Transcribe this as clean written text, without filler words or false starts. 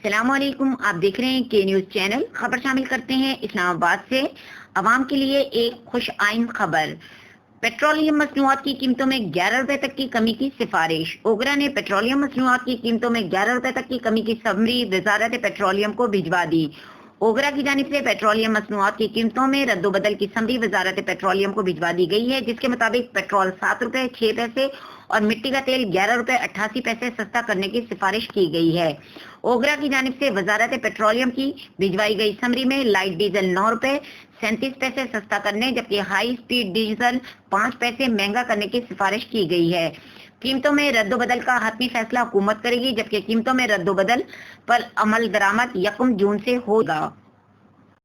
السلام علیکم، آپ دیکھ رہے ہیں کے نیوز چینل۔ خبر شامل کرتے ہیں اسلام آباد سے۔ عوام کے لیے ایک خوش آئند خبر، پیٹرولیم مصنوعات کی قیمتوں میں 11 روپے تک کی کمی کی سفارش۔ اوگرا نے پیٹرولیم مصنوعات کی قیمتوں میں 11 روپے تک کی کمی کی سمری وزارت پیٹرولیم کو بھجوا دی۔ اوگرا کی جانب سے پیٹرولیم مصنوعات کی قیمتوں میں رد و بدل کی سمری وزارت پیٹرولیم کو بھجوا دی گئی ہے، جس کے مطابق پیٹرول 7 روپے 6 پیسے اور مٹی کا تیل 11 روپے 88 پیسے سستا کرنے کی سفارش کی گئی ہے۔ اوگرا کی جانب سے وزارت پیٹرولیم کی بھجوائی گئی سمری میں لائٹ ڈیزل 9 روپے 37 پیسے سستا کرنے، جبکہ ہائی سپیڈ ڈیزل 5 پیسے مہنگا کرنے کی سفارش کی گئی ہے۔ قیمتوں میں رد و بدل کا حتمی فیصلہ حکومت کرے گی، جبکہ قیمتوں میں رد و بدل پر عمل درآمد 1 جون سے ہوگا۔